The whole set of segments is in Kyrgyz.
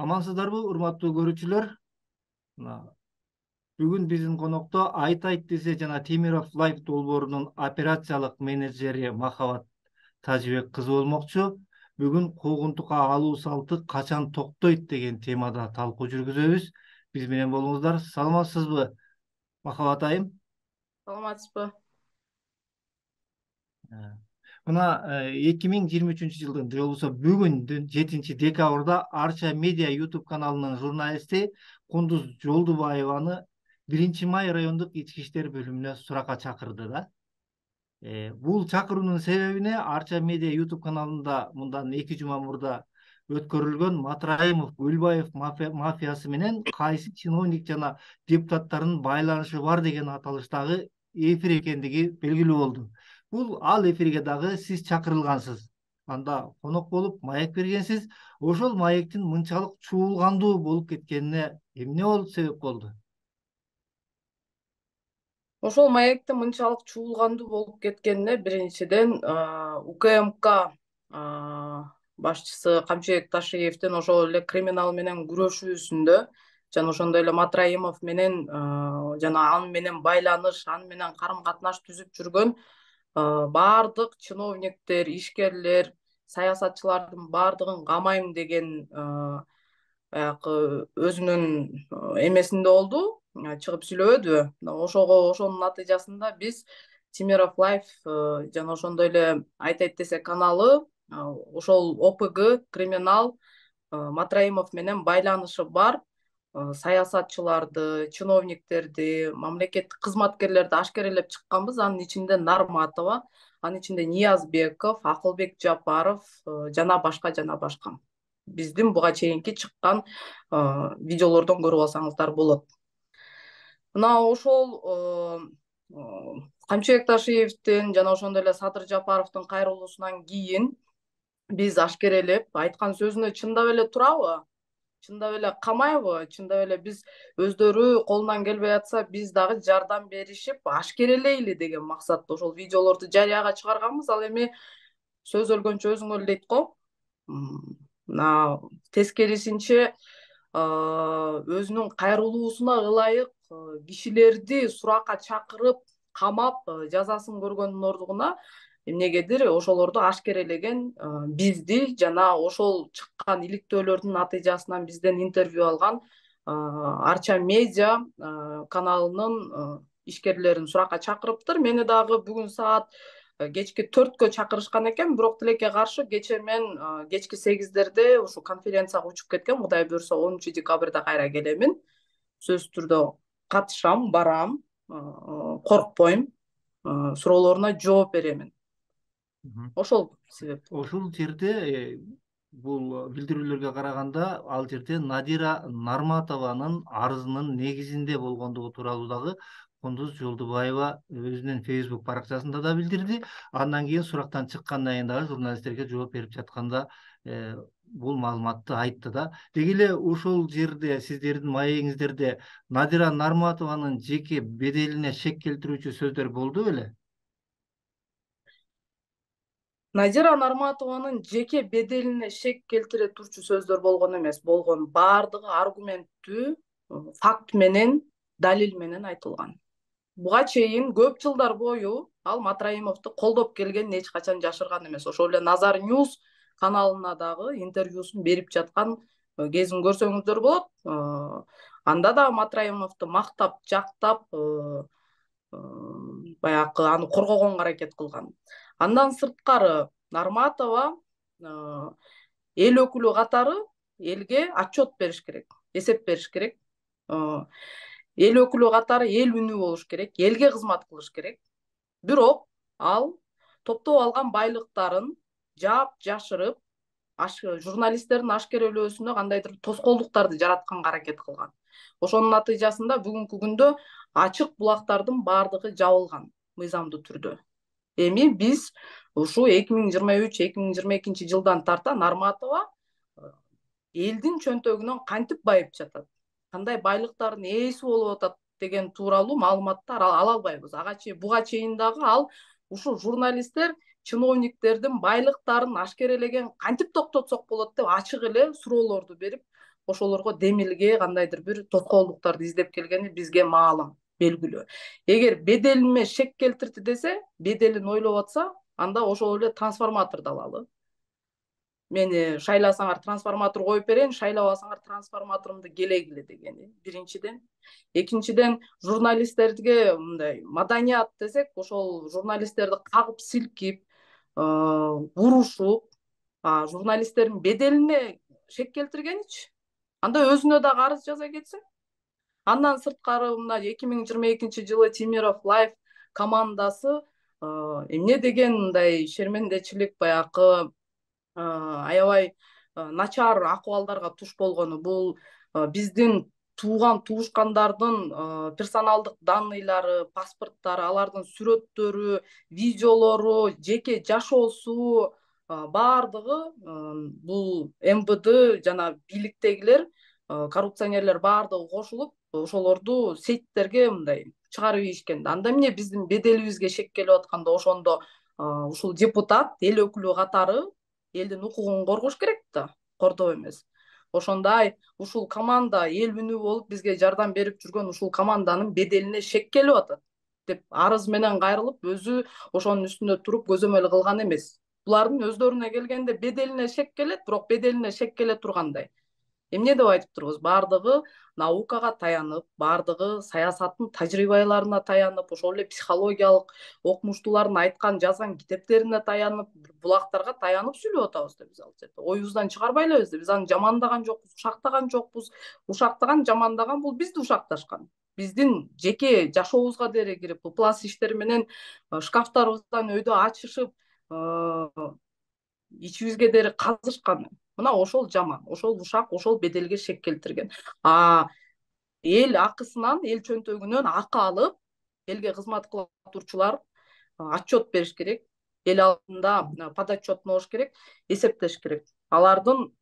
Амансыздарбы, урматтуу көрүүчүлөр? Мына бүгүн биздин конокто Айт айт десе жана Темиров Лайф долбоорунун операциялык менеджери Махабат Тажыбек кызы болмокчу. Бүгүн куугунтукка алуу салты качан токтойт деген темада талкуу жүргүзөбүз. Биз менен болуңуздар. Саламатсызбы, Махабат айым? Саламатсызбы. Мына 2023 жылдын же болбосо бүгүн 7 декабрда Арча Медиа YouTube каналынын журналисти Кундуз Жолдубаеваны 1 Май райондук ички иштер бөлүмүнө суракка чакырды да. Бул чакыруунун себебине Арча Медиа YouTube каналында мындан 2 жума мурда өткөрүлгөн Матраимов Гүлбаев мафиясы менен кайсы чиновник жана депутаттардын байланышы бар деген аталыштагы эфир экендиги белгилүү болду. Бул ал эфирге дагы сиз чакырылгансыз. Анда конок болуп маек бергенсиз. Ошол маектин мынчалык чуулгандуу болуп кеткенине эмне болуп себеп болду? Ошол маектин мынчалык чуулгандуу болуп кеткенине биринчиден УКМК башчысы Камчыбек Ташиевдин ошол эле криминал менен күрөшүүсүндө жана ошондой эле Матраимов менен жана аны менен байланыш, аны менен карым катнаш түзүп жүргөн баардык чиновниктер, ишкерлер, саясатчылардын баардыгын камайм деген баягы өзүнүн эмесинде болду, чыгып сүйлөбөдүбү. Ошонун натыйжасында биз Темиров Лайф жана ошондой эле Айт десе каналы ошол ОПГ криминал Матраимов менен байланышы бар саясатчыларды, чиновниктерди, мамлекеттик кызматкерлерди ашкерелеп чыкканбыз. Анын ичинде Нарматова, анын ичинде Ниязбеков, Акылбек Жапаров жана башка. Биздин буга чейинки чыккан видеолордон көрүп алсаңыздар болот. Мына ошол Камчыбек Ташиевдин жана ошондой эле Садыр Жапаровдун кайрылуусунан кийин биз ашкерелеп айткан сөзүнө чындап эле турабы? Чындап эле камайбы? Чындап эле биз өздөрү колунан келбей атса, биз дагы жардам беришип ашкерелейли деген максатта ошол видеолорду жарыяга чыгарганбыз. Ал эми сөз өлгөнчө өзүң өл дейт го. Мына тескерисинче өзүнүн кайрылуусуна ылайык кишилерди суракка чакырып, камап, жазасын көргөндүн ордуна эмнегедир ошолорду ашкерелеген бизди жана ошол чыккан иликтөөлөрдүн натыйжасынан бизден интервью алган Арча Медиа каналынын ишкерлерин суракка чакырыптыр. Мени дагы бүгүн саат кечки 4кө чакырышкан экен, бирок тилекке каршы кечээ мен кечки 8дерде ушу конференцияга учуп кеткем. Кудай буюрса 10 декабрда кайра келемин. Сөзсүз түрдө катышам, барам, коркпойм, суроолоруна жооп беремин. Ошол себеп. Ошол жерде бул билдирүүлөргө караганда ал жерде Надира Нарматованын арызынын негизинде болгондугу тууралуу дагы Кундуз Жолдубаева өзүнүн Facebook баракчасында да билдирди. Андан кийин сурактан чыккандан кийин дагы журналисттерге жооп берип жатканда бул маалыматты айтты да. Деги эле ошол жерде сиздердин маегиңиздерде Надира Нарматованын жеке беделине шек келтирүүчү сөздөр болду беле? Надира Нарматованын жеке беделине шек келтире турчу сөздөр болгон эмес, болгон баардыгы аргументтүү, факт менен, далил менен айтылган. Буга чейин көп жылдар бою ал Матраимовду колдоп келгенин эч качан жашырган эмес. Ошол эле Назар Ньюс каналына дагы интервьюсун берип жаткан кезин көрсөңүздөр болот. Анда да Матраимовду мактап, жактап, баягы аны коргогонго аракет кылган. Андан сырткары Нарматова эл өкүлү катары элге отчет бериш керек, эсеп бериш керек. Эл өкүлү катары эл үнү болуш керек, элге кызмат кылыш керек. Бирок ал топтоп алган байлыктарын жаап жашырып, журналисттердин ашкерелөөсүнө кандайдыр тоскоолдуктарды жаратканга аракет кылган. Ошонун натыйжасында бүгүнкү күндө ачык булактардын баардыгы жабылган мыйзамдуу түрдө. Эми биз ушу 2023-2022 жылдан тарта Нарматова элдин чөнтөгүнөн кантип байып жатат, кандай байлыктардын ээси болуп атат деген тууралуу маалыматтар ала албайбыз. Буга чейин дагы ал ушу журналисттер чиновниктердин байлыктарын ашкерелеген кантип токтотсок болот деп ачык эле суроолорду берип, ошолорго демилге кандайдыр бир тоскоолдуктарды издеп келгени бизге маалым, белгилүү. Эгер беделиме шек келтирди десе, беделин ойлоп атса, анда ошол эле трансформаторду алалы. Мени шайласаңар трансформатор коюп берейин, шайлабасаңар трансформаторумду келегиле дегени биринчиден. Экинчиден, журналисттерге мындай маданият десек, ошол журналисттерди кагып силкип, урушуп, журналисттердин беделине шек келтиргеничи. Анда өзүнө дагы арыз жаза кетсин. Андан сырткары мына 2022-жылы Темиров Лайф командасы эмне деген мындай шермендечилик, баягы аябай начар акыбалдарга туш болгону. Бул биздин туушкандардын персоналдык данныйлары, паспорттары, алардын сүрөттөрү, видеолору, жеке жашоосу баардыгы бул МВД жана бийликтегилер, коррупционерлер баардыгы кошулуп ошолорду сеттерге мындай чыгарып ийишкен. Анда эмне биздин беделибизге шек келип атканда ошондо ушул депутат эл өкүлү катары элдин укугун коргош керек да, кордоо эмес. Ошондой ушул команда эл үнү болуп бизге жардам берип жүргөн ушул команданын беделине шек келип атат деп арыз менен кайрылып, өзү ошонун үстүндө туруп көзөмөл кылган эмес. Булардын өздөрүнө келгенде беделине шек келет, бирок беделине шек келе тургандай. Эмне деп айтып турбуз? Баардыгы наукага таянып, баардыгы саясаттын тажрыйбаларына таянып, ошол эле психологиялык окумуштуулардын айткан, жазган китептерине таянып, булактарга таянып сүйлөп атабыз да биз ал жерде. Оюбуздан чыгарбай элебиз да. Биз аны жамандаган жокпуз, ушактаган жокпуз. Ушактаган, жамандаган бул бизди ушакташкан. Биздин жеке жашообузга дере кирип, ыплас иштер менен шкафтарыбыздан өйдө ачышып, ичибизге дере казышкан. Мына ошол жаман, ошол ушак, ошол беделге шек келтирген. Эл акысынан, эл чөнтөгүнөн акы алып, элге кызмат кылып турчулар отчет бериш керек. Эл алдында подотчетный болуш керек, эсептеш керек. Алардын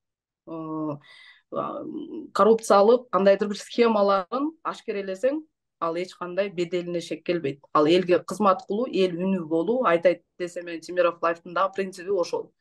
коррупциялык кандайдыр бир схемаларын ашкерелесең, ал эч кандай беделине шек келбейт. Ал элге кызмат кылуу, эл үнү болуу, айтайт десем мен Темиров Лайфтын дагы принциби ошол.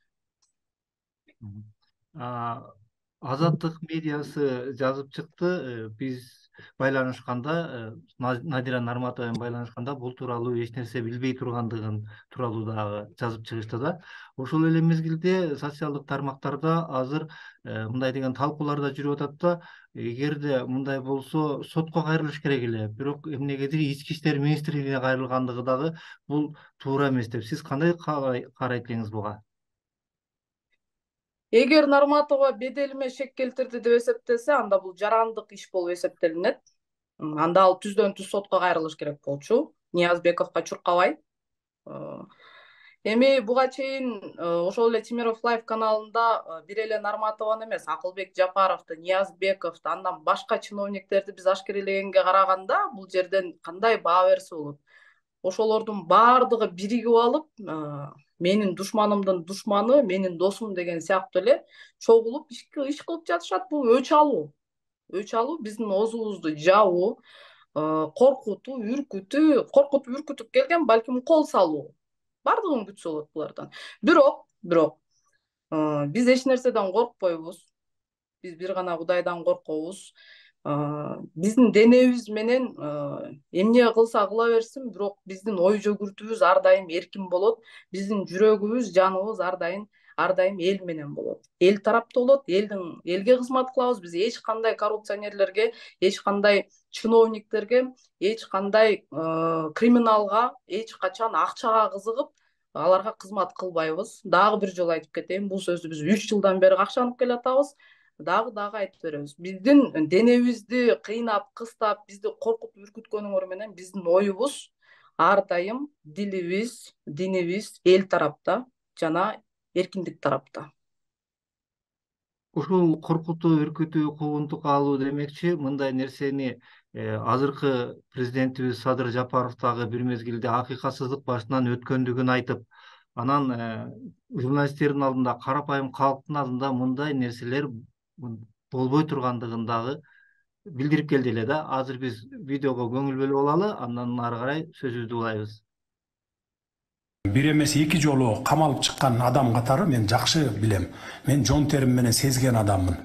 Азаттык медиасы жазып чыкты. Биз байланышканда, Надира Нарматова менен байланышканда бул тууралуу эч нерсе билбей тургандыгын тууралуу дагы жазып чыгышты да. Ошол эле мезгилде социалдык тармактарда азыр мындай деген талкуулар да жүрүп атат да. Эгерде мындай болсо сотко кайрылыш керек эле. Бирок эмнегедир ички иштер министрлигине кайрылгандыгы дагы бул туура эмес деп. Сиз кандай карайт элеңиз буга? Эгер Нарматова беделиме шек келтирди деп эсептесе, анда бул жарандык иш болуп эсептелинет. Анда ал түздөн түз сотко кайрылыш керек болчу. Ниязбековго чуркабай. Эми буга чейин ошол эле Темиров Лайф каналында бир эле Нарматованы эмес, Акылбек Жапаровду, Ниязбековду, андан башка чиновниктерди биз ашкерелегенге караганда, бул жерден кандай баа берсе болот? Ошолордун баардыгы биригип алып, менин душманымдын душманы менин досум деген сыяктуу эле чогулуп иш кылып жатышат. Бул өч алуу. Өч алуу биздин оозубузду жабуу, коркутуу, үркүтүп келген, балким кол салуу. Бардыгын күтсө болот булардан. Бирок биз эч нерседен коркпойбуз. Биз бир гана Кудайдан коркобуз. Биздин денебиз менен эмне кылса кыла берсин, бирок биздин ой жөгүртүүбүз ар дайым эркин болот. Биздин жүрөгүбүз, жаныбыз ар дайым эл менен болот. Эл тарапта болот, элге кызмат кылабыз. Биз эч кандай коррупционерлерге, эч кандай чиновниктерге, эч кандай криминалга, эч качан акчага кызыгып, аларга кызмат кылбайбыз. Дагы бир жолу айтып кетейин, бул сөздү биз 3 жылдан бери какшанып келатабыз. Дагы айтып беребиз. Биздин денебизди кыйнап, кыстап, бизди коркутуп үркүткөнүңөр менен биздин оюбуз ар дайым дилибиз, динибиз эл тарапта жана эркиндик тарапта. Ушул коркутуу, үркүтүү, куугунтукка алуу демекчи, мындай нерсени азыркы президентибиз Садыр Жапаров дагы бир мезгилде акыйкатсыздык башынан өткөндүгүн айтып, анан журналисттердин алдында, карапайым калктын алдында мындай нерселер болбой тургандыгын дагы билдирип келди эле да. Азыр биз видеого көңүл бөлүп алалы, андан ары карай сөзүбүздү улайбыз. Бир эмес 2 жолу камалып чыккан адам катары мен жакшы билем. Мен жон терим менен сезген адаммын.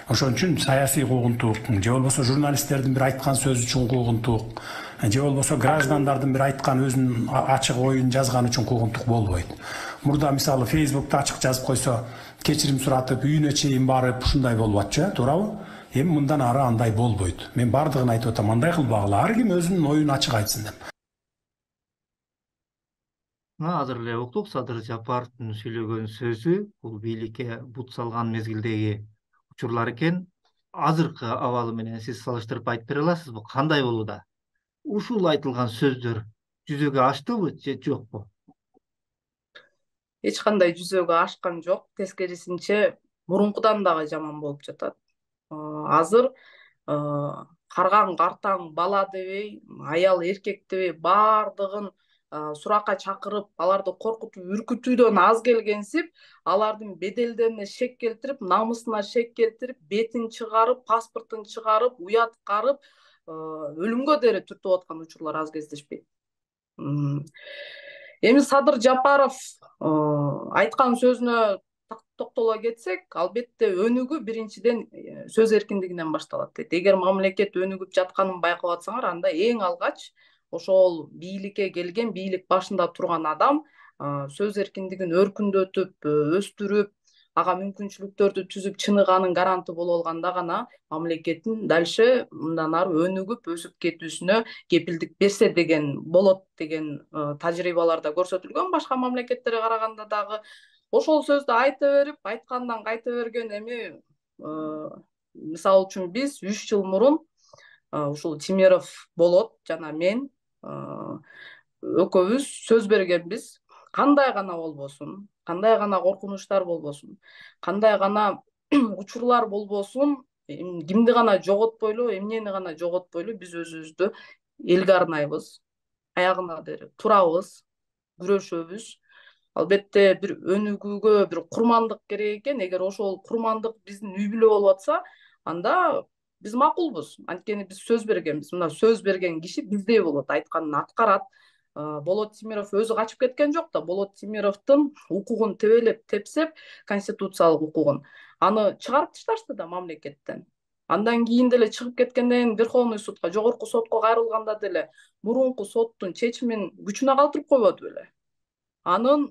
Ошон үчүн саясий куугунтук же болбосо журналисттердин бир айткан сөзү үчүн куугунтук же болбосо граждандардын бир айткан өзүнүн ачык оюн жазган үчүн куугунтук болбойт. Мурда мисалы Facebook'ta ачык жазып койсо, кечирим суратып, үйүнө чейин барып ушундай болуп атчу, туурабы? Эми мындан ары андай болбойт. Мен бардыгын айтып атам, андай кылбагыла. Ар ким өзүнүн оюн ачык айтсын деп. Азыр эле уктук Садыр Жапаровдун сүйлөгөн сөзү бул бийликке бут салган мезгилдеги учурлар экен. Азыркы абалы менен сиз салыштырып айтып бере аласызбы? Кандай болууда? Ушул айтылган сөздөр жүзөгө аштыбы же жокпу? Эч кандай жүзөгө ашкан жок, тескерисинче мурункудан дагы жаман болуп жатат. Азыр карган картаң бала дебей, аял эркек дебей баардыгын суракка чакырып, аларды коркутуп, үркүтүүдөн аз келгенсип, алардын беделдерине шек келтирип, намысына шек келтирип, бетин чыгарып, паспортун чыгарып, уяткарып, өлүмгө дери түртүп аткан учурлар аз кездешпейт. Эми Садыр Жапаров айткан сөзүнө токтоло кетсек, албетте өнүгүү биринчиден сөз эркиндигинен башталат. Эгер мамлекет өнүгүп жатканын байкап атсаңар, анда эң алгач ошол бийликке келген, бийлик башында турган адам сөз эркиндигин өркүндөтүп, өстүрүп, ага мүмкүнчүлүктөрдү түзүп чыныганын гаранты боло алганда гана мамлекеттин дальше мындан ары өнүгүп, өсүп кетүүсүнө кепилдик берсе деген болот деген тажрыйбаларда көрсөтүлгөн. Башка мамлекеттерге караганда дагы ошол сөздү айта берип, айткандан кайта берген. Эми мисалы үчүн биз 3 жыл мурун ушул Тимеров Болот жана мен экөөбүз сөз бергенбиз. Кандай гана болбосун, кандай гана коркунучтар болбосун, кандай гана учурлар болбосун, кимди гана жоготпойлу, эмнени гана жоготпойлу, биз өзүбүздү элге арнайбыз, аягына турабыз, күрөшөбүз. Албетте бир өнүгүүгө бир курмандык керек экен. Эгер ошол курмандык биздин үй бүлө болуп атса, анда биз макулбуз. Анткени биз сөз бергенбиз. Мына сөз берген киши биздей болот, айтканын аткарат. Болот Тимиров өзү качып кеткен жок да. Болот Тимировдун укугун тебелеп, тепсеп, конституциялык укугун, аны чыгарып ташташты да мамлекеттен. Андан кийин деле чыгып кеткенден Верховный судка, жогорку сотко кайрылганда деле мурунку соттун чечимин күчүнө калтырып койбоду беле? Анын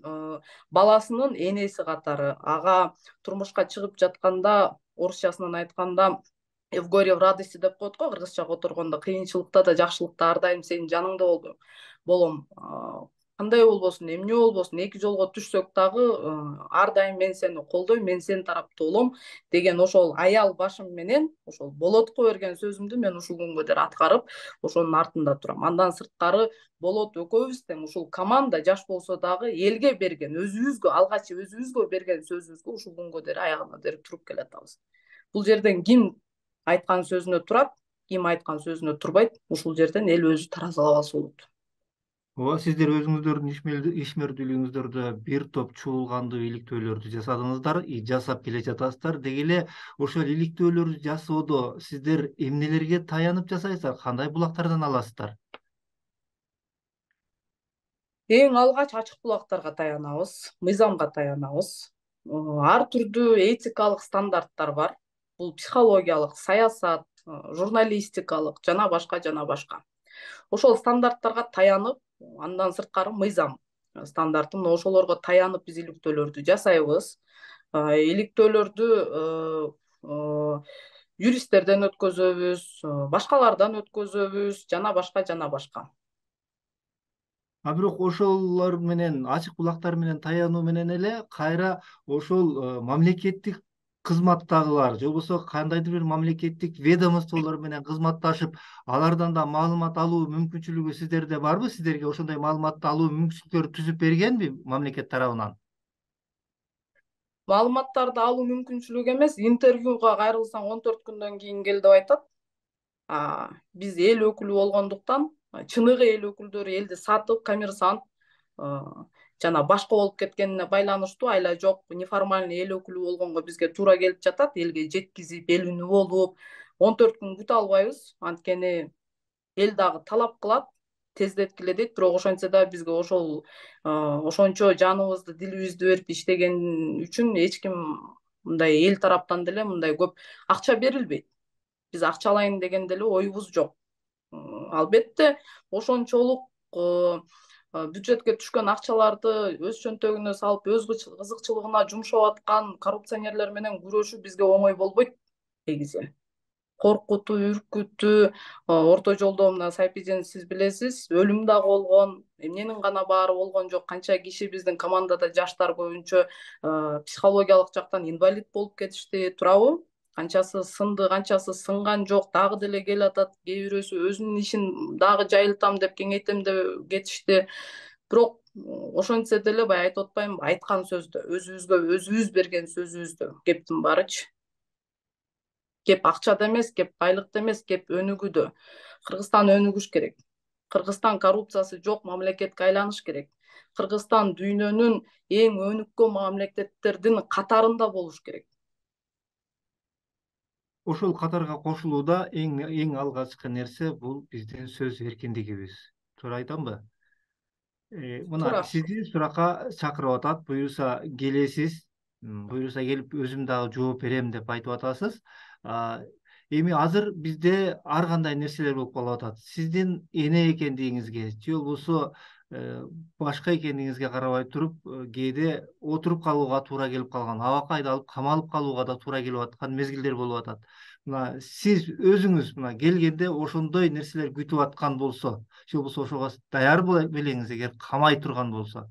баласынын энеси катары, ага турмушка чыгып жатканда, орусчасынан айтканда, в горе в радости деп коет го, кыргызча которгондо, кыйынчылыкта да жакшылыкта ар дайым сенин жаныңда болом. Кандай болбосун, эмне болбосун, эки жолго түшсөк дагы ар дайым мен сени колдойм, мен сенин тарапта болом деген ошол аял башым менен ошол Болотко берген сөзүмдү мен ушул күнгө дейин аткарып, ошонун артында турам. Андан сырткары Болот экөөбүз тең ушул команда, жаш болсо дагы элге берген, өзүбүзгө алгач өзүбүзгө берген сөзүбүзгө ушул күнгө дейин аягына дейин туруп келатабыз. Бул жерден ким айткан сөзүнө турат, ким айткан сөзүнө турбайт, ушул жерден эл өзү таразалап алса болот. Ооба, сиздер өзүңүздөрдүн ишмердүүлүгүңүздөрдө бир топ чуулгандуу иликтөөлөрдү жасадыңыздар, жасап келе жатасыздар. Деги эле ошол иликтөөлөрдү жасоодо сиздер эмнелерге таянып жасайсыздар? Кандай булактардан аласыздар? Эң алгач ачык булактарга таянабыз, мыйзамга таянабыз. Ар түрдүү этикалык стандарттар бар. Бул психологиялык, саясат, журналистикалык жана башка жана башка. Ошол стандарттарга таянып, андан сырткары мыйзам стандарты, ошолорго таянып биз иликтөөлөрдү жасайбыз. Иликтөөлөрдү юристтерден өткөзөбүз, башкалардан өткөзөбүз жана башка жана башка. Бирок ошолор менен, ачык булактар менен таянуу менен эле кайра ошол мамлекеттик кызматтагылар же болбосо кандайдыр бир мамлекеттик ведомстволор менен кызматташып, алардан да маалымат алуу мүмкүнчүлүгү сиздерде барбы? Сиздерге ошондой маалыматты алуу мүмкүнчүлүктөрү түзүп бергенби мамлекет тарабынан? Маалыматтарды алуу мүмкүнчүлүгү эмес, интервьюга кайрылсаң 14 күндөн кийин кел деп айтат. Биз эл өкүлү болгондуктан, чыныгы эл өкүлдөрү элди сатып, коммерсант жана башка болуп кеткенине байланыштуу, айла жок неформальный эл өкүлү болгонго бизге туура келип жатат. Элге жеткизип, эл үнү болуп, 14 күн күтө албайбыз. Анткени эл дагы талап кылат, тездеткиле дейт. Бирок ошентсе да бизге ошол ошончо жаныбызды, дилибизди берип иштеген үчүн эч ким мындай эл тараптан деле мындай көп акча берилбейт. Биз акча алайын деген деле оюбуз жок. Албетте ошончолук бюджетке түшкөн акчаларды өз чөнтөгүнө салып, өз кызыкчылыгына жумшап аткан коррупционерлер менен күрөшүү бизге оңой болбойт негизи. Коркутуу, үркүтүү, орто жолдо мына Сайпиден сиз билесиз, өлүм дагы болгон, эмненин гана баары болгон жок. Канча киши биздин командада жаштар көбүнчө психологиялык жактан инвалид болуп кетишти, туурабы? Канчасы сынды, канчасы сынган жок, дагы деле келатат. Кээ бирөөсү өзүнүн ишин дагы жайылтам деп, кеңейтем деп кетишти. Бирок ошентсе деле баягы айтып атпаймынбы, айткан сөздө, өзүбүзгө өзүбүз берген сөзүбүздө кептин баарычы. Кеп акчада эмес, кеп байлыкта эмес, кеп өнүгүүдө. Кыргызстан өнүгүш керек. Кыргызстан коррупциясы жок мамлекетке айланыш керек. Кыргызстан дүйнөнүн эң өнүккөн мамлекеттердин катарында болуш керек. Ошол катарга кошулууда эң алгачкы нерсе бул биздин сөз эркиндигибиз. Туура айтамбы? Мына Туура. сизди суракка чакырып атат, буюрса келесиз, буюрса келип өзүм дагы жооп берем деп айтып атасыз. Эми азыр бизде ар кандай нерселер болуп калып атат. Сиздин эне экендигиңизге же болбосо башка экендигиңизге карабай туруп, кээде отуруп калууга туура келип калган, абакка айдалып камалып калууга да туура келип аткан мезгилдер болуп атат. Мына сиз өзүңүз мына келгенде ошондой нерселер күтүп аткан болсо, же болбосо ошого даяр белеңиз эгер камай турган болсо.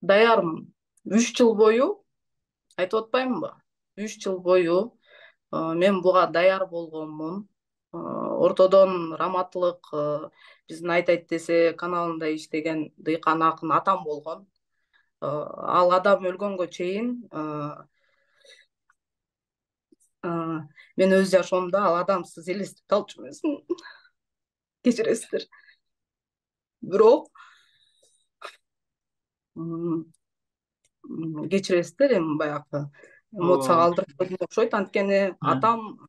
Даярмын. 3 жыл бою айтып атпаймынбы? 3 жыл бою мен буга даяр болгонмун. Ортодон Раматылык биздин Айтайт десе каналында иштеген дыйкан акын атам болгон. Ал адам өлгөнгө чейин мен өз жашоомдо ал адамсыз элестете алчу эмесмин. Кечиресиздер. Бирок кечиресиздер, эми баягы эмоцияга алдырып койдум окшойт. Анткени атам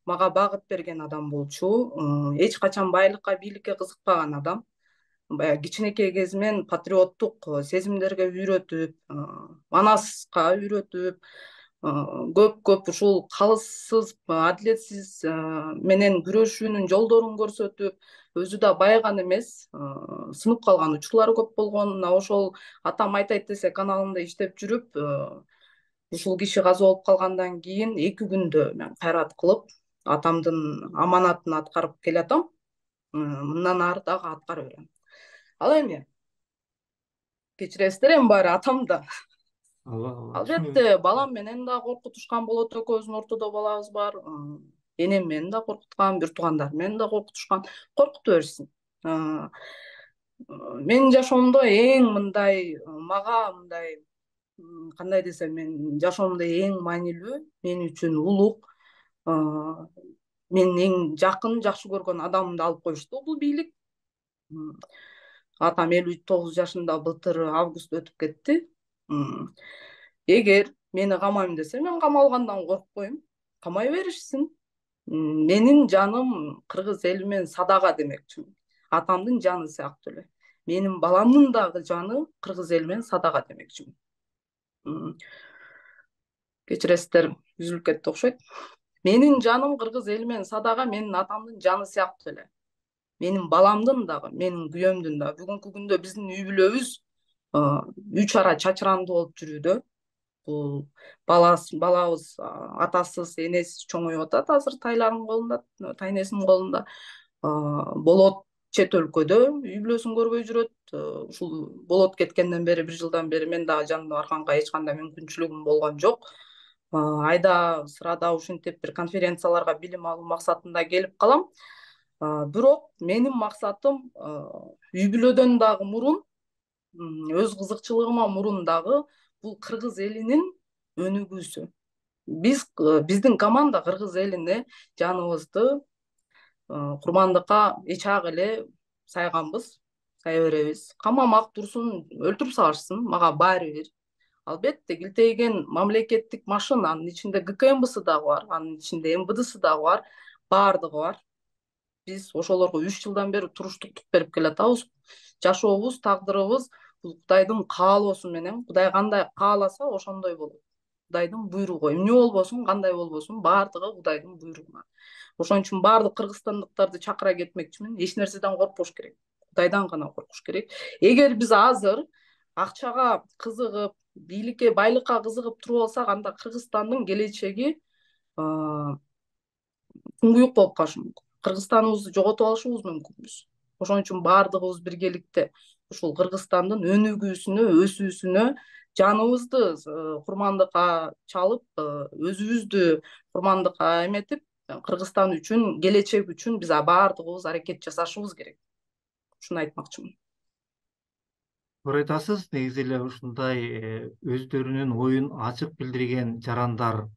мага багыт берген адам болчу. Эч качан байлыкка, бийликке кызыкпаган адам. Баягы кичинекей кезинен патриоттук сезимдерге үйрөтүп, манаска үйрөтүп, көп ушул калыссыз, адилетсиз менен күрөшүүнүн жолдорун көрсөтүп, өзү да байыган эмес, сынып калган учурлары көп болгон. Мына ошол атам Айтайт десе каналында иштеп жүрүп, ушул киши каза болуп калгандан кийин 2 күндө мен кайрат кылып атамдын аманатын аткарып келатам. Мындан ары дагы аткара берем. Ал эми кечиресиздер, эми баары атам да. Албетте балам менен да коркутушкан болот, экөөбүздүн ортодо балабыз бар. Энем менен да коркуткан, бир туугандар менен да коркутушкан. Коркута берсин. Менин жашоомдо эң мындай мага мындай кандай десем, мен жашоомдо эң маанилүү, мен үчүн улук, менин эң жакын, жакшы көргөн адамымды алып коюшту бул бийлик. Атам 59 жашында былтыр август өтүп кетти. Эгер мени камайм десе, мен камалгандан коркпойм. Камай беришсин. Менин жаным кыргыз эли менен садага демекчимин. Атамдын жаны сыяктуу эле. Менин баламдын дагы жаны кыргыз эли менен садага демекчимин. Кечиресиздер, үзүлүп кетти окшойт. Менин жаным кыргыз эли менен садага, менин атамдын жаны сыяктуу эле. Менин баламдын дагы, менин күйөөмдүн дагы. Бүгүнкү күндө биздин үй бүлөбүз 3 ара чачырандуу болуп жүрүүдө. Бул балабыз атасыз, энесиз чоңоюп атат азыр тайлардын колунда, тайнесинин колунда. Болот чет өлкөдө үй бүлөсүн көрбөй жүрөт. Ушул болот кеткенден бери, 1 жылдан бери мен дагы жанына барганга эч кандай мүмкүнчүлүгүм болгон жок. Айда сырада ушинтип бир конференцияларга билим алуу максатында келип калам. Бирок менин максатым үй бүлөдөн дагы мурун, өз кызыкчылыгыма мурун дагы бул кыргыз элинин өнүгүүсү. Биздин команда кыргыз элине жаныбызды курмандыкка эчак эле сайганбыз, сая беребиз. Камамак турсун, өлтүрүп салышсын, мага баары бир. Албетте килтейген мамлекеттик машина, анын ичинде ГКМБсы дагы бар, анын ичинде МВДсы дагы бар, баардыгы бар. Биз ошолорго 3 жылдан бери туруштуктук берип келатабыз. Жашообуз, тагдырыбыз бул Кудайдын каалоосу менен, Кудай кандай кааласа ошондой болот. Кудайдын буйругу. Эмне болбосун, кандай болбосун, баардыгы Кудайдын буйругуна. Ошон үчүн баардык кыргызстандыктарды чакыра кетмекчимин. Эч нерседен коркпош керек. Кудайдан гана коркуш керек. Эгер биз азыр акчага кызыгып, бийликке, байлыкка кызыгып туруп алсак, анда Кыргызстандын келечеги туңгуюк болуп калышы мүмкүн. Кыргызстаныбызды жоготуп алышыбыз мүмкүнбүз. Ошон үчүн баардыгыбыз биргеликте ушул Кыргызстандын өнүгүүсүнө, өсүүсүнө жаныбызды курмандыкка чалып, өзүбүздү курмандыкка эметип, Кыргызстан үчүн, келечек үчүн биз баардыгыбыз аракет жасашыбыз керек. Ушуну айтмакчымын. Туура айтасыз. Негизи эле ушундай өздөрүнүн оюн ачык билдирген жарандар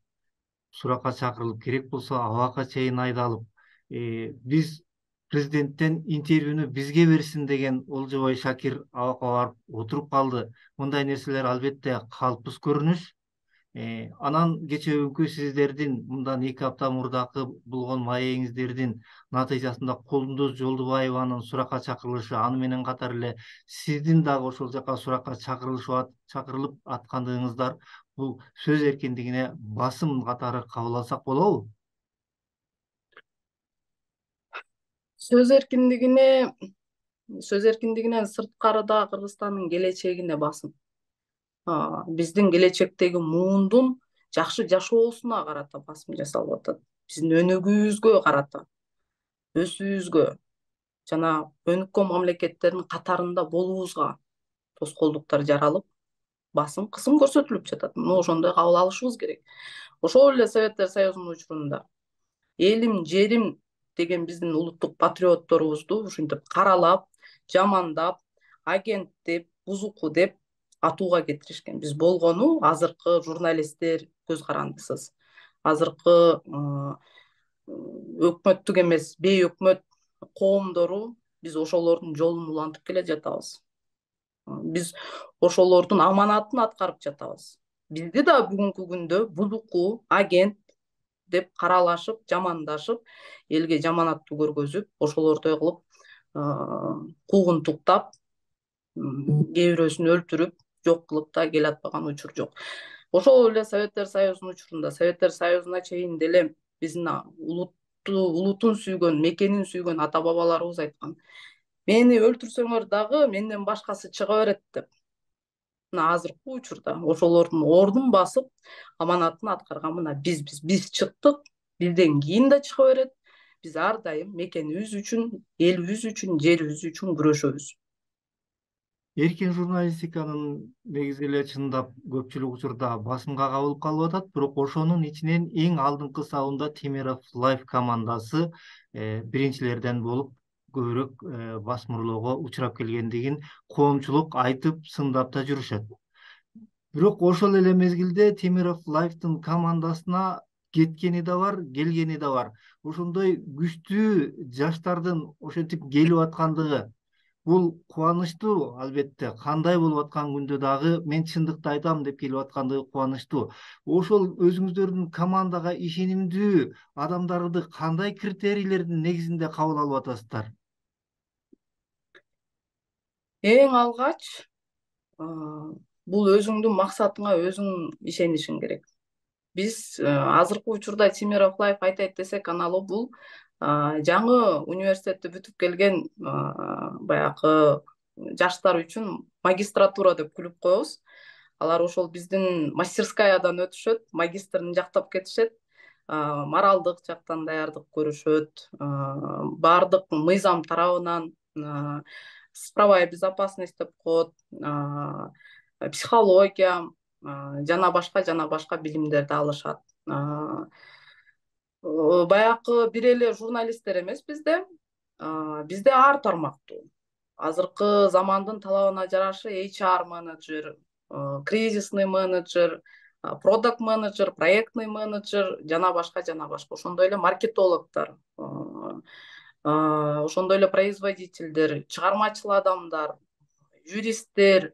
суракка чакырылып, керек болсо абакка чейин айдалып, биз президенттен интервьюну бизге берсин деген Олжобой Шакир абакка барып отуруп калды. Мындай нерселер албетте калпсыз көрүнүш. Анан кечээ бүгүнкү сиздердин мындан 2 апта мурдакы болгон маегиңиздердин натыйжасында Колундуз Жолдубаеванын суракка чакырылышы, аны менен катар эле сиздин дагы ошол жака суракка чакырылып аткандыгыңыздар бул сөз эркиндигине басым катары кабыл алсак болобу? Сөз эркиндигинен сырткары да Кыргызстандын келечегине басым. Биздин келечектеги муундун жакшы жашоосуна карата басым жасалып атат. Биздин өнүгүүбүзгө карата, өсүүбүзгө жана өнүккөн мамлекеттердин катарында болуубузга тоскоолдуктар жаралып, басым, кысым көрсөтүлүп жатат. Муну ошондой кабыл алышыбыз керек. Ошол эле Советтер Союзунун учурунда элим, жерим деген биздин улуттук патриотторубузду ушинтип каралап, жамандап, агент деп, бузуку деп атууга кетиришкен. Биз болгону азыркы журналисттер көз карандысыз. Азыркы өкмөттүк эмес, бейөкмөт коомдору биз ошолордун жолун улантып келе жатабыз. Биз ошолордун аманатын аткарып жатабыз. Бизди да бүгүнкү күндө бузуку, агент деп каралашып, жамандашып, элге жаманаттуу көргөзүп, ошолордой кылып куугунтуктап, кээ бирөөсүн өлтүрүп, жок кылып да келатпаган учур жок. Ошол эле Советтер Союзунун учурунда, Советтер Союзуна чейин деле биздин улутун сүйгөн, мекенин сүйгөн ата бабаларыбыз айткан: мени өлтүрсөңөр дагы менден башкасы чыга берет деп. Мына азыркы учурда ошолордун ордун басып, аманатын аткарган мына биз чыктык, бизден кийин да чыга берет. Биз ар дайым мекенибиз үчүн, элибиз үчүн, жерибиз үчүн күрөшөбүз. Эркин журналистиканын негизи эле чындап көпчүлүк учурда басымга кабылып калып атат, бирок ошонун ичинен эң алдыңкы сабында Темиров Лайф командасы биринчилерден болуп көбүрөөк басмырлоого учурап келгендигин коомчулук айтып, сындап да жүрүшөт. Бирок ошол эле мезгилде Темиров Лайфтын командасына кеткени да бар, келгени да бар. Ошондой күчтүү жаштардын ошентип келип аткандыгы бул кубанычтуу, албетте. Кандай болуп аткан күндө дагы мен чындыкты айтам деп келип аткандыгы кубанычтуу. Ошол өзүңүздөрдүн командага ишенимдүү адамдарды кандай критерийлердин негизинде кабыл алып атасыздар? Эң алгач бул өзүңдүн максатыңа өзүң ишенишиң керек. Биз азыркы учурда Темиров Лайф айтайт десек, аналы бул жаңы университетти бүтүп келген баягы жаштар үчүн магистратура деп күлүп коебуз. Алар ошол биздин мастерскаядан өтүшөт, магистрын жактап кетишет, моралдык жактан даярдык көрүшөт, баардык мыйзам тарабынан цифровая безопасность деп коет, психология жана башка билимдерди алышат. Баягы бир эле журналисттер эмес бизде ар тармактуу. Азыркы замандын талабына жараша HR менеджер, кризисный менеджер, продакт менеджер, проектный менеджер жана башка. Ошондой эле маркетологдор, ошондой эле производительдер, чыгармачыл адамдар, юристтер,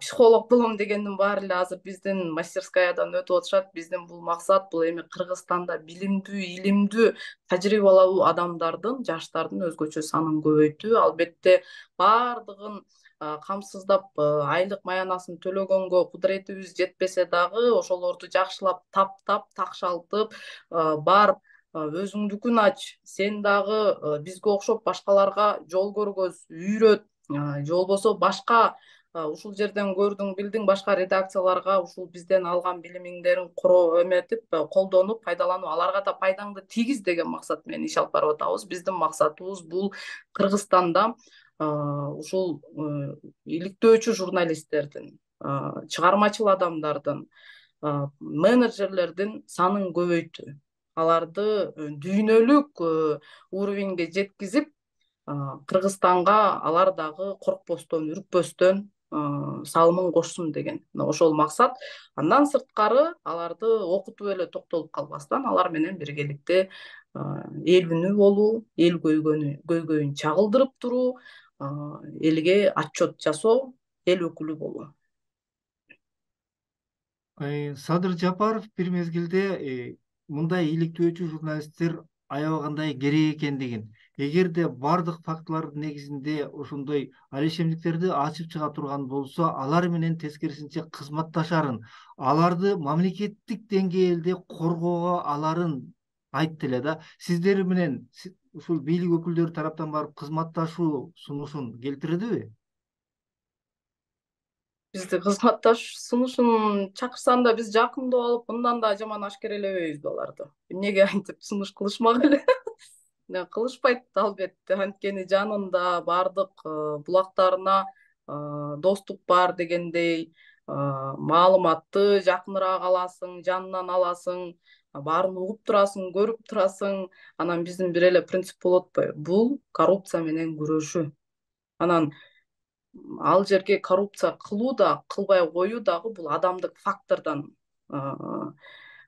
психолог болом дегендин баары эле азыр биздин мастерскаядан өтүп атышат. Биздин бул максат, бул эми Кыргызстанда билимдүү, илимдүү, тажрыйбалуу адамдардын, жаштардын өзгөчө санын көбөйтүү. Албетте баардыгын камсыздап айлык маянасын төлөгөнгө кудуретибиз жетпесе дагы ошолорду жакшылап таптап такшалтып бар, өзүңдүкүн ач, сен дагы бизге окшоп башкаларга жол көргөз, үйрөт, же болбосо башка ушул жерден көрдүң билдиң башка редакцияларга ушул бизден алган билимиңдерин эметип колдонуп пайдалануу, аларга да пайдаңды тийгиз деген максат менен иш алып барып атабыз. Биздин максатыбыз бул Кыргызстанда ушул иликтөөчү журналисттердин, чыгармачыл адамдардын, менеджерлердин санын көбөйтүү, аларды дүйнөлүк уровеньге жеткизип, Кыргызстанга алар дагы коркпостон, үркпөстөн салымын кошсун деген ошол максат. Андан сырткары аларды окутуп эле токтолуп калбастан алар менен биргеликте эл үнү болуу, эл көйгөйүн чагылдырып туруу, элге отчет жасоо, эл өкүлү болуу. Садыр Жапаров бир мезгилде мындай иликтөөчү журналисттер аябагандай керек экендигин, эгерде бардык фактылардын негизинде ошондой алишемдиктерди ачып чыга турган болсо, алар менен тескерисинче кызматташарын, аларды мамлекеттик деңгээлде коргоого аларын айтты эле да. Сиздер менен ушул бийлик өкүлдөрү тараптан барып кызматташуу сунушун келтирдиби? Бизди кызматташ сунушун чакырсаң да биз жакындап алып, мындан да жаман ашкерелебейбиз аларды. Эмнеге антип сунуш кылышмак эле? Кылышпайт албетте, анткени жанында бардык булактарына доступ бар дегендей, маалыматты жакыныраак аласың, жанынан аласың, баарын угуп турасың, көрүп турасың. Анан биздин бир эле принцип болуп атпайбы? Бул коррупция менен күрөшүү. Анан ал жерге коррупция кылуу да, кылбай коюу дагы бул адамдык фактордон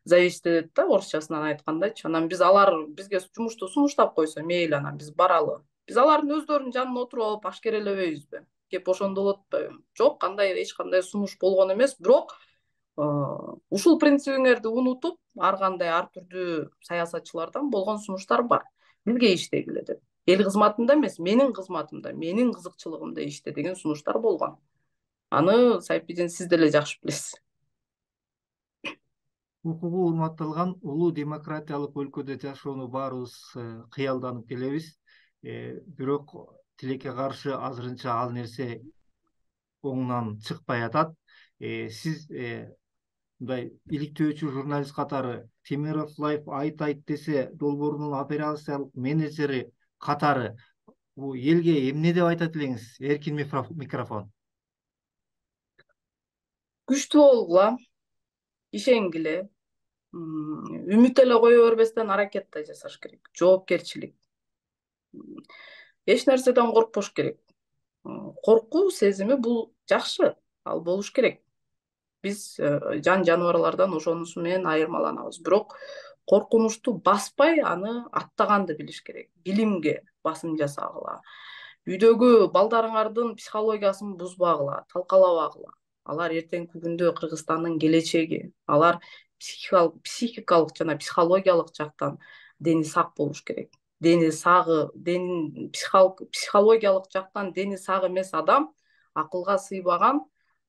зависит этет да, орусчасынан айткандачы. Анан алар бизге жумушту сунуштап койсо мейли, анан биз баралы. Биз алардын өздөрүнүн жанына отуруп алып ашкерелебейбизби? Кеп ошондо болот атпайбы? Жок, эч кандай сунуш болгон эмес, бирок ушул принцибиңерди унутуп, ар кандай ар түрдүү саясатчылардан болгон сунуштар бар. Бизге иштегиле деп. Эл кызматында эмес, менин кызматымда, менин кызыкчылыгымда иште деген сунуштар болгон. Аны Сайпидин сиз деле жакшы билесиз. Укугу урматталган улуу демократиялык өлкөдө жашоону баарыбыз кыялданып келебиз. Бирок тилекке каршы азырынча ал нерсе оңунан чыкпай атат. Сиз мындай иликтөөчү журналист катары, Темиров Лайф айт десе долбоорунун операциялык менеджери катары бул элге эмне деп айтат элеңиз? Эркин микрофон. Күчтүү болгула, ишенгиле, үмүт эле кое бербестен аракет да жасаш керек. Жоопкерчилик. Эч нерседен коркпош керек. Коркуу сезими бул жакшы, ал болуш керек. Биз жан жаныбарлардан ошонусу менен айырмаланабыз. Бирок коркунучту баспай, аны аттаганды билиш керек. Билимге басым жасагыла. Үйдөгү балдарыңардын психологиясын бузбагыла, талкалабагыла. Алар эртеңки күндө Кыргызстандын келечеги. Алар психикалык жана психологиялык жактан дени сак болуш керек. Психологиялык жактан дени сак эмес адам акылга сыйбаган,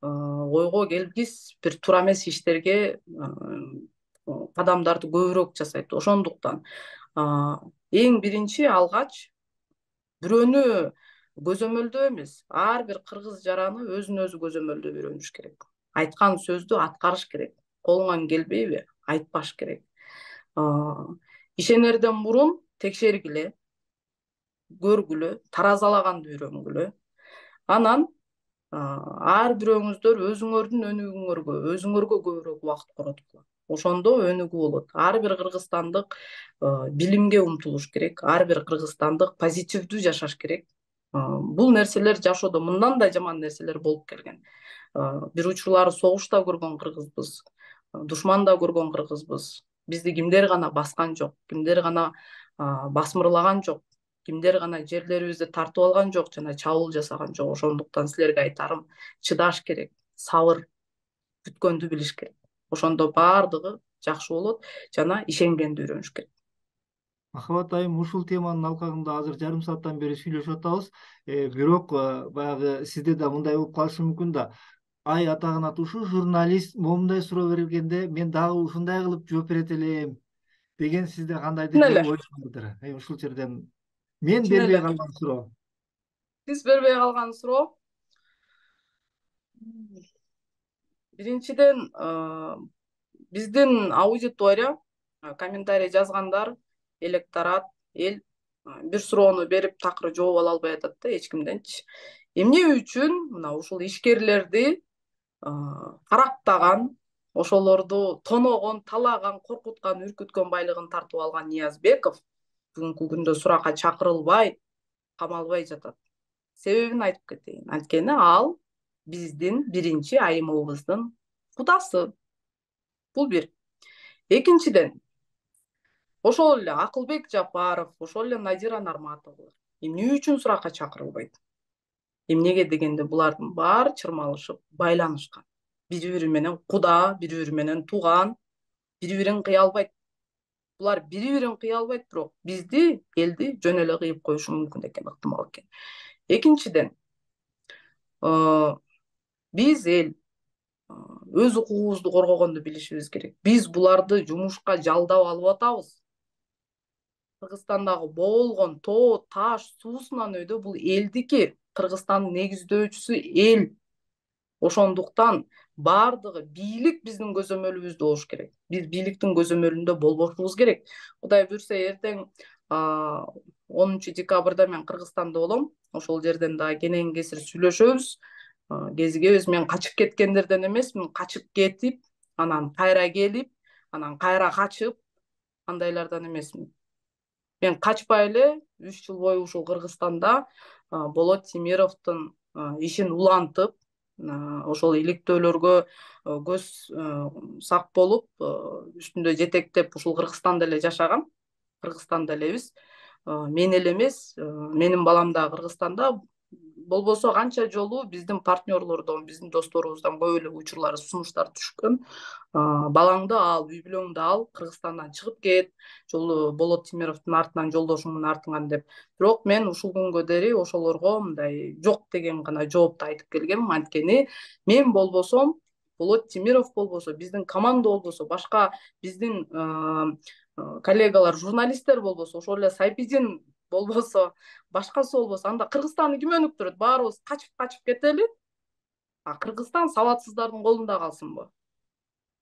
ойго келгис бир туура эмес иштерге кадамдарды көбүрөөк жасайт. Ошондуктан эң биринчи алгач бирөөнү көзөмөлдөө эмес, ар бир кыргыз жараны өзүн өзү көзөмөлдөп үйрөнүш керек. Айткан сөздү аткарыш керек. Колуңан келбейби? Айтпаш керек. Ишенерден мурун текшергиле, көргүлө, таразалаганды үйрөнгүлө. Анан ар бирөөңүздөр өзүңөрдүн өнүгүүңөргө, өзүңөргө көбүрөөк убакыт короткула. Ошондо өнүгүү болот. Ар бир кыргызстандык билимге умтулуш керек. Ар бир кыргызстандык позитивдүү жашаш керек. Бул нерселер жашоодо мындан да жаман нерселер болуп келген. Бир учурлары согушта көргөн кыргызбыз, душман да көргөн кыргызбыз. Бизди кимдер гана баскан жок, кимдер гана басмырлаган жок, кимдер гана жерлерибизди тартып алган жок жана чабуул жасаган жок. Ошондуктан силерге айтарым, чыдаш керек, сабыр, күткөндү билиш керек. Ошондо баардыгы жакшы болот жана ишенгенди үйрөнүш керек. Махабат айым, ушул теманын алкагында азыр жарым сааттан бери сүйлөшүп атабыз. Бирок баягы сизде да мындай болуп калышы мүмкүн да. Ай атагына ушул журналист момундай суроо бергенде мен дагы ушундай кылып жооп берет элем деген сизде кандайдыр Чын бир эле, ой бардыр. Ушул жерден мен чын бербей эле. калган суроо. Сиз бербей калган суроо. Биринчиден, биздин аудитория, комментарий жазгандар, электорат, эл бир суроону берип такыр жооп ала албай атат да эч кимденчи. Эмне үчүн мына ушул ишкерлерди карактаган, ошолорду тоногон, талаган, коркуткан, үркүткөн байлыгын тартып алган Ниязбеков бүгүнкү күндө суракка чакырылбай, камалбай жатат? Себебин айтып кетейин. Анткени ал биздин биринчи айымыбыздын кудасы. Бул бир. Экинчиден, ошол эле Акылбек Жапаров, ошол эле Надира Нарматовалар эмне үчүн суракка чакырылбайт? Эмнеге дегенде булардын баары чырмалышып, байланышкан. Бири бири менен куда, бири бири менен тууган, бири бирин кыя албайт. Булар бири бирин кыя албайт, бирок бизди, элди жөн эле кыйып коюшу мүмкүн экен, ыктымал экен. Экинчиден, биз эл өз укугубузду коргогонду билишибиз керек. Биз буларды жумушка жалдап алып атабыз. Кыргызстандагы болгон тоо, таш, суусунан өйдө бул элдики. Кыргызстандын негиздөөчүсү эл. Ошондуктан баардыгы бийлик биздин көзөмөлүбүздө болуш керек. Биз бийликтин көзөмөлүндө болбошубуз керек. Кудай буйрса эртең 10 декабрда мен Кыргызстанда болом. Ошол жерден дагы кенен кесир сүйлөшөбүз. Кезигебиз, мен качып кеткендерден эмесмин, качып кетип, анан кайра келип, анан кайра качып, андайлардан эмесмин. Мен качпай эле 3 жыл бою ушул Кыргызстанда Болот Темировдун ишин улантып, ошол иликтөөлөргө көз сак болуп, үстүндө жетектеп ушул Кыргызстанда эле жашагам. Кыргызстанда элебиз. Мен эле эмес, менин балам да Кыргызстанда. Болбосо канча жолу биздин партнерлордон, биздин досторубуздан көп эле учурлар, сунуштар түшкөн. Балаңды ал, үй бүлөңдү ал, Кыргызстандан чыгып кет, жолу Болот Темировдун артынан, жолдошумдун артынан деп. Бирок мен ушул күнгө дейин ошолорго мындай жок деген гана жоопту айтып келгем. Анткени мен болбосом, Болот Темиров болбосо, биздин команда болбосо, башка биздин коллегалар, журналисттер болбосо, ошол эле Сайпидин болбосо, башкасы болбосо, анда Кыргызстанды ким өнүктүрөт? Баарыбыз качып кетели. Кыргызстан сабатсыздардын колунда калсынбы?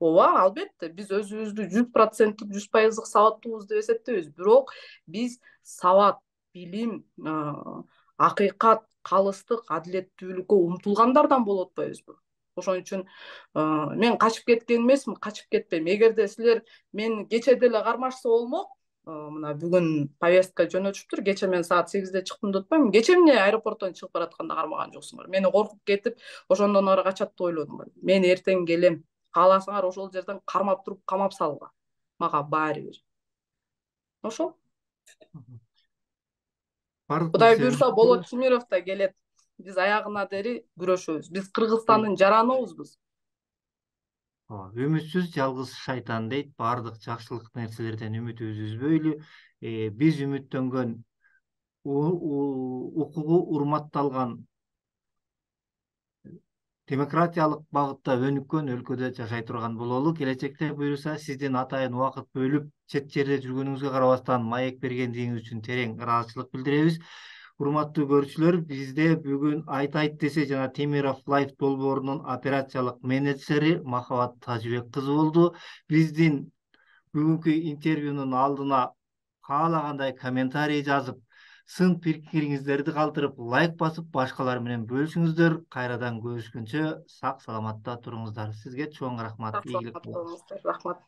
Ооба, албетте, биз өзүбүздү 100%, 100% сабаттуубуз деп эсептейбиз. Бирок биз сабат, билим, акыйкат, калыстык, адилеттүүлүккө умтулгандардан болуп атпайбызбы? Ошон үчүн мен качып кеткен эмесмин, качып кетпейм. Эгерде силер мен кече деле кармашса болмок, мына бүгүн повестка жөнөтүшүптүр. Кече мен саат 8-де чыктым деп атпаймынбы? Кече эмне аэропорттон чыгып баратканда кармаган жоксуңар? Мени коркуп кетип, ошондон ары качат деп ойлодуңар. Мен эртең келем. Кааласаңар ошол жерден кармап туруп камап салгыла. Мага баары бир. Ошол. Кудай буйрса Болот Темиров да келет. Биз аягына дери күрөшөбүз. Биз Кыргызстандын жараныбызбыз. Үмүтсүз жалгыз шайтан дейт. Баардык жакшылык нерселерден үмүтүбүздү үзбөйлү. Биз үмүттөнгөн, укугу урматталган, демократиялык багытта өнүккөн өлкөдө жашай турган бололу. Келечекте буюрса сиздин атайын убакыт бөлүп чет жерде жүргөнүңүзгө карабастан маек бергендигиңиз үчүн терең ыраазычылык билдиребиз. Урматтуу көрүүчүлөр, бизде бүгүн айт десе жана Темиров Лайф долбоорунун операциялык менеджери Махабат Тажыбек кызы болду. Биздин бүгүнкү интервьюнун алдына каалагандай комментарий жазып, сын пикириңиздерди калтырып, лайк басып, башкалар менен бөлүшүңүздөр. Кайрадан көрүшкөнчө сак саламатта туруңуздар. Сизге чоң рахмат. Рахмат.